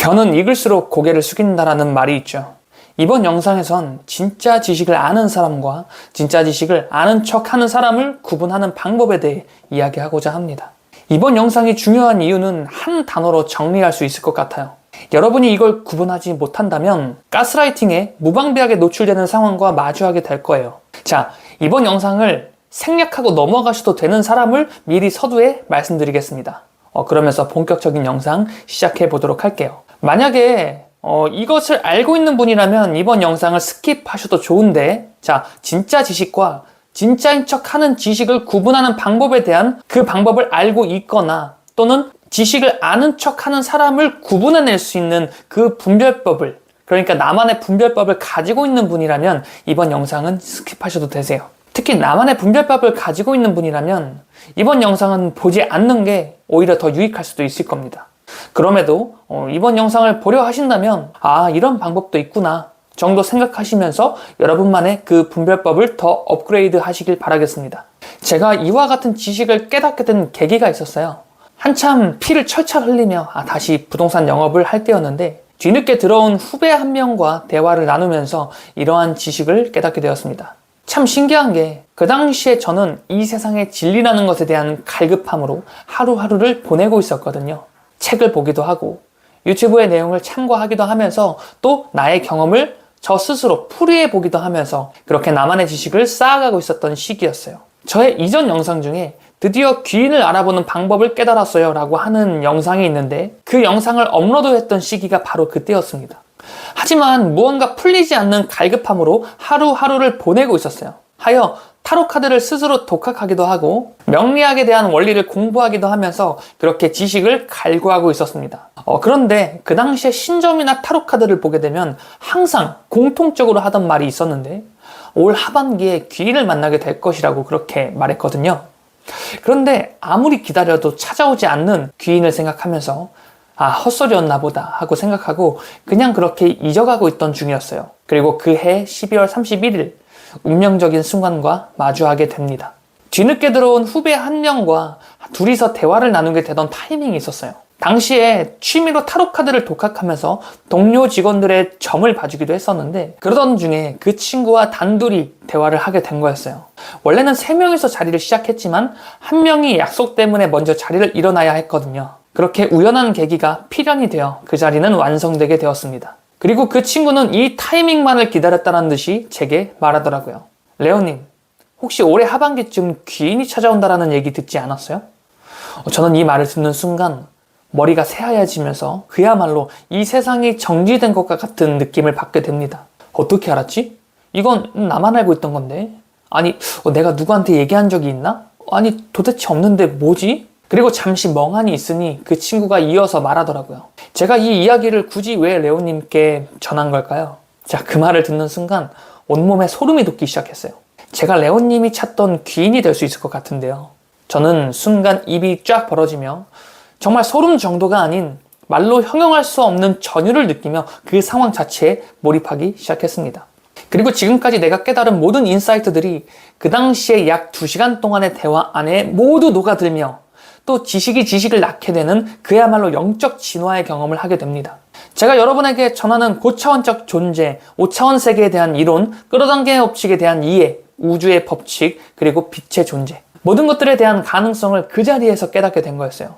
겨는 익을수록 고개를 숙인다라는 말이 있죠. 이번 영상에선 진짜 지식을 아는 사람과 진짜 지식을 아는 척하는 사람을 구분하는 방법에 대해 이야기하고자 합니다. 이번 영상이 중요한 이유는 한 단어로 정리할 수 있을 것 같아요. 여러분이 이걸 구분하지 못한다면 가스라이팅에 무방비하게 노출되는 상황과 마주하게 될 거예요. 자, 이번 영상을 생략하고 넘어가셔도 되는 사람을 미리 서두에 말씀드리겠습니다. 그러면서 본격적인 영상 시작해 보도록 할게요. 만약에 이것을 알고 있는 분이라면 이번 영상을 스킵하셔도 좋은데, 자, 진짜 지식과 진짜인 척 하는 지식을 구분하는 방법에 대한 그 방법을 알고 있거나 또는 지식을 아는 척 하는 사람을 구분해낼 수 있는 그 분별법을, 그러니까 나만의 분별법을 가지고 있는 분이라면 이번 영상은 스킵하셔도 되세요. 특히 나만의 분별법을 가지고 있는 분이라면 이번 영상은 보지 않는 게 오히려 더 유익할 수도 있을 겁니다. 그럼에도 이번 영상을 보려 하신다면 이런 방법도 있구나 정도 생각하시면서 여러분만의 그 분별법을 더 업그레이드 하시길 바라겠습니다. 제가 이와 같은 지식을 깨닫게 된 계기가 있었어요. 한참 피를 철철 흘리며 다시 부동산 영업을 할 때였는데 뒤늦게 들어온 후배 한 명과 대화를 나누면서 이러한 지식을 깨닫게 되었습니다. 참 신기한 게 그 당시에 저는 이 세상의 진리라는 것에 대한 갈급함으로 하루하루를 보내고 있었거든요. 책을 보기도 하고 유튜브의 내용을 참고하기도 하면서 또 나의 경험을 저 스스로 풀이해 보기도 하면서 그렇게 나만의 지식을 쌓아가고 있었던 시기였어요. 저의 이전 영상 중에 드디어 귀인을 알아보는 방법을 깨달았어요 라고 하는 영상이 있는데 그 영상을 업로드했던 시기가 바로 그때였습니다. 하지만 무언가 풀리지 않는 갈급함으로 하루하루를 보내고 있었어요. 하여 타로 카드를 스스로 독학하기도 하고 명리학에 대한 원리를 공부하기도 하면서 그렇게 지식을 갈구하고 있었습니다. 그런데 그 당시에 신점이나 타로 카드를 보게 되면 항상 공통적으로 하던 말이 있었는데 올 하반기에 귀인을 만나게 될 것이라고 그렇게 말했거든요. 그런데 아무리 기다려도 찾아오지 않는 귀인을 생각하면서 헛소리였나 보다 하고 생각하고 그냥 그렇게 잊어가고 있던 중이었어요. 그리고 그해 12월 31일 운명적인 순간과 마주하게 됩니다. 뒤늦게 들어온 후배 한 명과 둘이서 대화를 나누게 되던 타이밍이 있었어요. 당시에 취미로 타로카드를 독학하면서 동료 직원들의 점을 봐주기도 했었는데 그러던 중에 그 친구와 단둘이 대화를 하게 된 거였어요. 원래는 3명이서 자리를 시작했지만 한 명이 약속 때문에 먼저 자리를 일어나야 했거든요. 그렇게 우연한 계기가 필연이 되어 그 자리는 완성되게 되었습니다. 그리고 그 친구는 이 타이밍만을 기다렸다는 듯이 제게 말하더라고요. 레오님, 혹시 올해 하반기쯤 귀인이 찾아온다라는 얘기 듣지 않았어요? 저는 이 말을 듣는 순간 머리가 새하얘지면서 그야말로 이 세상이 정지된 것과 같은 느낌을 받게 됩니다. 어떻게 알았지? 이건 나만 알고 있던 건데. 내가 누구한테 얘기한 적이 있나? 도대체 없는데 뭐지? 그리고 잠시 멍하니 있으니 그 친구가 이어서 말하더라고요. 제가 이 이야기를 굳이 왜 레오님께 전한 걸까요? 자, 그 말을 듣는 순간 온몸에 소름이 돋기 시작했어요. 제가 레오님이 찾던 귀인이 될 수 있을 것 같은데요. 저는 순간 입이 쫙 벌어지며 정말 소름 정도가 아닌 말로 형용할 수 없는 전율을 느끼며 그 상황 자체에 몰입하기 시작했습니다. 그리고 지금까지 내가 깨달은 모든 인사이트들이 그 당시에 약 2시간 동안의 대화 안에 모두 녹아들며 또 지식이 지식을 낳게 되는 그야말로 영적 진화의 경험을 하게 됩니다. 제가 여러분에게 전하는 고차원적 존재, 5차원 세계에 대한 이론, 끌어당김의 법칙에 대한 이해, 우주의 법칙, 그리고 빛의 존재, 모든 것들에 대한 가능성을 그 자리에서 깨닫게 된 거였어요.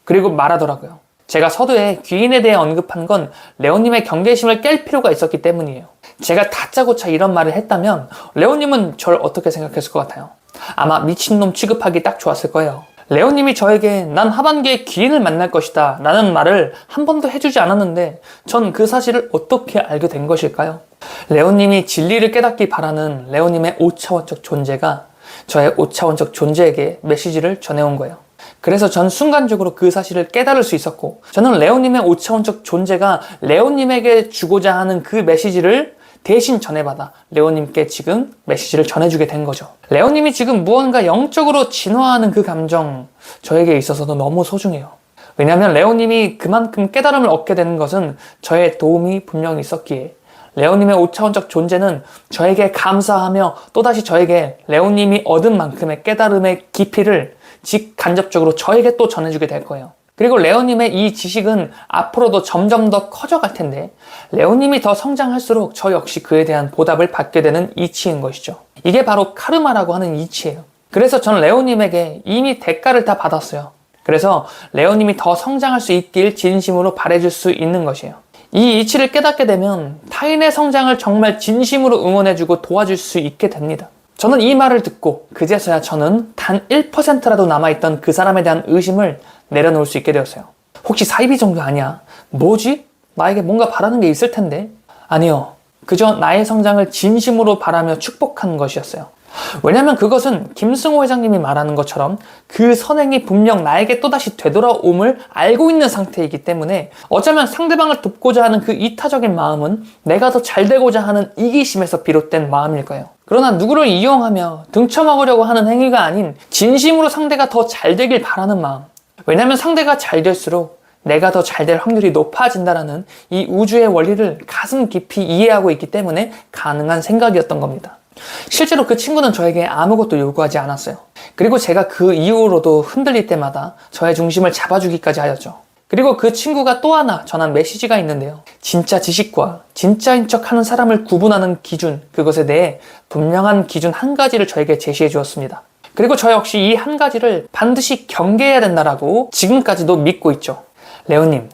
그리고 말하더라고요. 제가 서두에 귀인에 대해 언급한 건 레오님의 경계심을 깰 필요가 있었기 때문이에요. 제가 다짜고짜 이런 말을 했다면 레오님은 저를 어떻게 생각했을 것 같아요? 아마 미친놈 취급하기 딱 좋았을 거예요. 레오님이 저에게 난 하반기에 귀인을 만날 것이다 라는 말을 한 번도 해주지 않았는데 전 그 사실을 어떻게 알게 된 것일까요? 레오님이 진리를 깨닫기 바라는 레오님의 5차원적 존재가 저의 5차원적 존재에게 메시지를 전해온 거예요. 그래서 전 순간적으로 그 사실을 깨달을 수 있었고 저는 레오님의 5차원적 존재가 레오님에게 주고자 하는 그 메시지를 대신 전해받아 레오님께 지금 메시지를 전해주게 된 거죠. 레오님이 지금 무언가 영적으로 진화하는 그 감정 저에게 있어서도 너무 소중해요. 왜냐하면 레오님이 그만큼 깨달음을 얻게 되는 것은 저의 도움이 분명히 있었기에 레오님의 5차원적 존재는 저에게 감사하며 또다시 저에게 레오님이 얻은 만큼의 깨달음의 깊이를 직간접적으로 저에게 또 전해주게 될 거예요. 그리고 레오님의 이 지식은 앞으로도 점점 더 커져갈 텐데 레오님이 더 성장할수록 저 역시 그에 대한 보답을 받게 되는 이치인 것이죠. 이게 바로 카르마라고 하는 이치예요. 그래서 저는 레오님에게 이미 대가를 다 받았어요. 그래서 레오님이 더 성장할 수 있길 진심으로 바라줄 수 있는 것이에요. 이 이치를 깨닫게 되면 타인의 성장을 정말 진심으로 응원해주고 도와줄 수 있게 됩니다. 저는 이 말을 듣고 그제서야 저는 단 1%라도 남아있던 그 사람에 대한 의심을 내려놓을 수 있게 되었어요. 혹시 사이비 정도 아니야? 뭐지? 나에게 뭔가 바라는 게 있을 텐데? 아니요. 그저 나의 성장을 진심으로 바라며 축복한 것이었어요. 왜냐면 그것은 김승호 회장님이 말하는 것처럼 그 선행이 분명 나에게 또다시 되돌아옴을 알고 있는 상태이기 때문에 어쩌면 상대방을 돕고자 하는 그 이타적인 마음은 내가 더 잘되고자 하는 이기심에서 비롯된 마음일 거예요. 그러나 누구를 이용하며 등쳐먹으려고 하는 행위가 아닌 진심으로 상대가 더 잘되길 바라는 마음. 왜냐면 상대가 잘될수록 내가 더 잘될 확률이 높아진다라는 이 우주의 원리를 가슴 깊이 이해하고 있기 때문에 가능한 생각이었던 겁니다. 실제로 그 친구는 저에게 아무것도 요구하지 않았어요. 그리고 제가 그 이후로도 흔들릴 때마다 저의 중심을 잡아주기까지 하였죠. 그리고 그 친구가 또 하나 전한 메시지가 있는데요. 진짜 지식과 진짜인 척하는 사람을 구분하는 기준, 그것에 대해 분명한 기준 한 가지를 저에게 제시해 주었습니다. 그리고 저 역시 이 한 가지를 반드시 경계해야 된다라고 지금까지도 믿고 있죠. 레오님,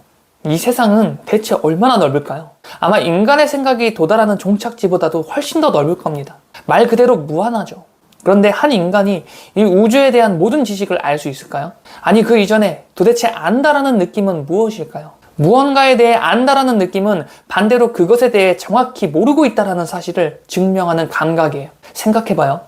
이 세상은 대체 얼마나 넓을까요? 아마 인간의 생각이 도달하는 종착지보다도 훨씬 더 넓을 겁니다. 말 그대로 무한하죠. 그런데 한 인간이 이 우주에 대한 모든 지식을 알 수 있을까요? 아니, 그 이전에 도대체 안다라는 느낌은 무엇일까요? 무언가에 대해 안다라는 느낌은 반대로 그것에 대해 정확히 모르고 있다라는 사실을 증명하는 감각이에요. 생각해봐요.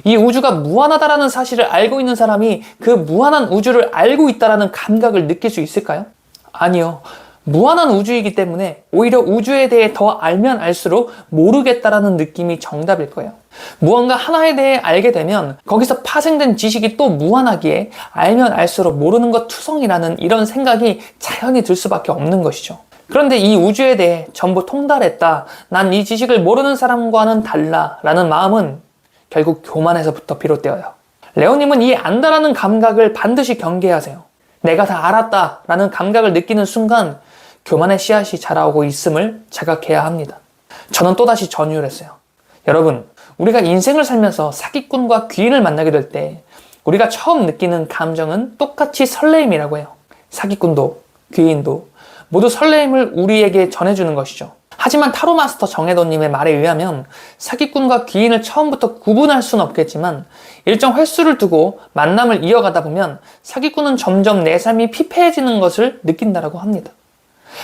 이 우주가 무한하다라는 사실을 알고 있는 사람이 그 무한한 우주를 알고 있다라는 감각을 느낄 수 있을까요? 아니요. 무한한 우주이기 때문에 오히려 우주에 대해 더 알면 알수록 모르겠다라는 느낌이 정답일 거예요. 무언가 하나에 대해 알게 되면 거기서 파생된 지식이 또 무한하기에 알면 알수록 모르는 것 투성이라는 이런 생각이 자연히 들 수밖에 없는 것이죠. 그런데 이 우주에 대해 전부 통달했다, 난 이 지식을 모르는 사람과는 달라 라는 마음은 결국 교만에서부터 비롯되어요. 레오님은 이 안다라는 감각을 반드시 경계하세요. 내가 다 알았다 라는 감각을 느끼는 순간 교만의 씨앗이 자라오고 있음을 자각해야 합니다. 저는 또다시 전유를 했어요. 여러분, 우리가 인생을 살면서 사기꾼과 귀인을 만나게 될 때 우리가 처음 느끼는 감정은 똑같이 설레임이라고 해요. 사기꾼도 귀인도 모두 설레임을 우리에게 전해주는 것이죠. 하지만 타로 마스터 정혜도님의 말에 의하면 사기꾼과 귀인을 처음부터 구분할 수는 없겠지만 일정 횟수를 두고 만남을 이어가다 보면 사기꾼은 점점 내 삶이 피폐해지는 것을 느낀다라고 합니다.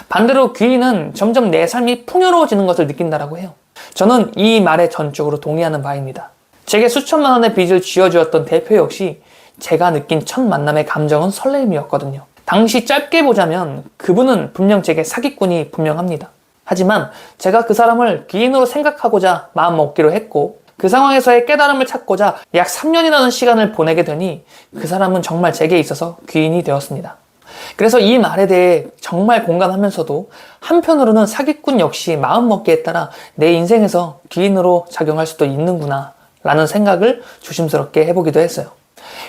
반대로 귀인은 점점 내 삶이 풍요로워지는 것을 느낀다라고 해요. 저는 이 말에 전적으로 동의하는 바입니다. 제게 수천만 원의 빚을 쥐어주었던 대표 역시 제가 느낀 첫 만남의 감정은 설레임이었거든요. 당시 짧게 보자면 그분은 분명 제게 사기꾼이 분명합니다. 하지만 제가 그 사람을 귀인으로 생각하고자 마음먹기로 했고 그 상황에서의 깨달음을 찾고자 약 3년이라는 시간을 보내게 되니 그 사람은 정말 제게 있어서 귀인이 되었습니다. 그래서 이 말에 대해 정말 공감하면서도 한편으로는 사기꾼 역시 마음먹기에 따라 내 인생에서 귀인으로 작용할 수도 있는구나 라는 생각을 조심스럽게 해보기도 했어요.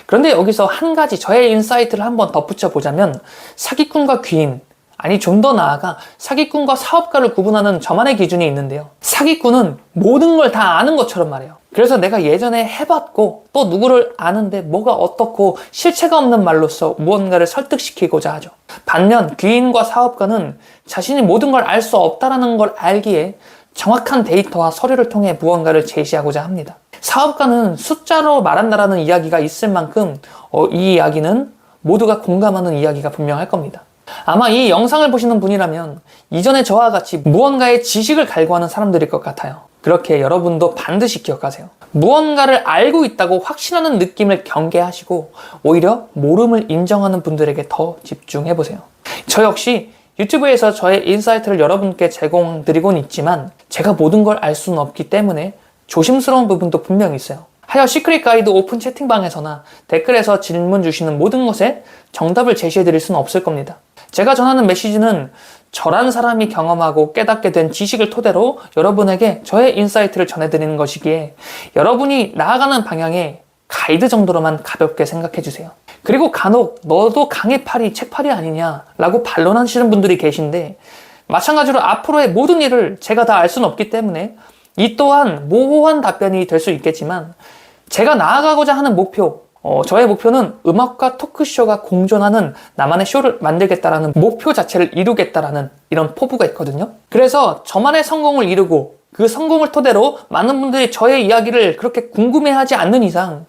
그런데 여기서 한 가지 저의 인사이트를 한번 덧붙여 보자면 사기꾼과 귀인, 아니 좀 더 나아가 사기꾼과 사업가를 구분하는 저만의 기준이 있는데요. 사기꾼은 모든 걸 다 아는 것처럼 말해요. 그래서 내가 예전에 해봤고 또 누구를 아는데 뭐가 어떻고 실체가 없는 말로써 무언가를 설득시키고자 하죠. 반면 귀인과 사업가는 자신이 모든 걸 알 수 없다는 걸 알기에 정확한 데이터와 서류를 통해 무언가를 제시하고자 합니다. 사업가는 숫자로 말한다라는 이야기가 있을 만큼 이 이야기는 모두가 공감하는 이야기가 분명할 겁니다. 아마 이 영상을 보시는 분이라면 이전에 저와 같이 무언가의 지식을 갈구하는 사람들일 것 같아요. 그렇게 여러분도 반드시 기억하세요. 무언가를 알고 있다고 확신하는 느낌을 경계하시고 오히려 모름을 인정하는 분들에게 더 집중해보세요. 저 역시 유튜브에서 저의 인사이트를 여러분께 제공드리곤 있지만 제가 모든 걸 알 수는 없기 때문에 조심스러운 부분도 분명히 있어요. 하여 시크릿 가이드 오픈 채팅방에서나 댓글에서 질문 주시는 모든 것에 정답을 제시해드릴 수는 없을 겁니다. 제가 전하는 메시지는 저란 사람이 경험하고 깨닫게 된 지식을 토대로 여러분에게 저의 인사이트를 전해드리는 것이기에 여러분이 나아가는 방향의 가이드 정도로만 가볍게 생각해 주세요. 그리고 간혹 너도 강의팔이 책팔이 아니냐라고 반론하시는 분들이 계신데, 마찬가지로 앞으로의 모든 일을 제가 다 알 수는 없기 때문에 이 또한 모호한 답변이 될 수 있겠지만, 제가 나아가고자 하는 목표, 저의 목표는 음악과 토크쇼가 공존하는 나만의 쇼를 만들겠다라는 목표 자체를 이루겠다라는 이런 포부가 있거든요. 그래서 저만의 성공을 이루고 그 성공을 토대로 많은 분들이 저의 이야기를 그렇게 궁금해하지 않는 이상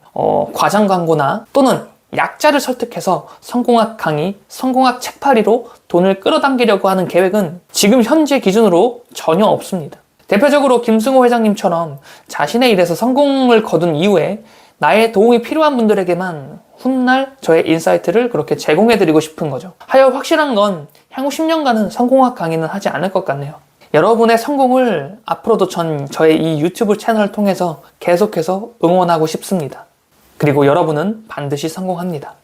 과장 광고나 또는 약자를 설득해서 성공학 강의, 성공학 책팔이로 돈을 끌어당기려고 하는 계획은 지금 현재 기준으로 전혀 없습니다. 대표적으로 김승호 회장님처럼 자신의 일에서 성공을 거둔 이후에 나의 도움이 필요한 분들에게만 훗날 저의 인사이트를 그렇게 제공해드리고 싶은 거죠. 하여 확실한 건 향후 10년간은 성공학 강의는 하지 않을 것 같네요. 여러분의 성공을 앞으로도 저의 이 유튜브 채널을 통해서 계속해서 응원하고 싶습니다. 그리고 여러분은 반드시 성공합니다.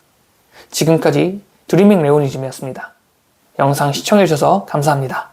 지금까지 드리밍 레오니즘이었습니다. 영상 시청해주셔서 감사합니다.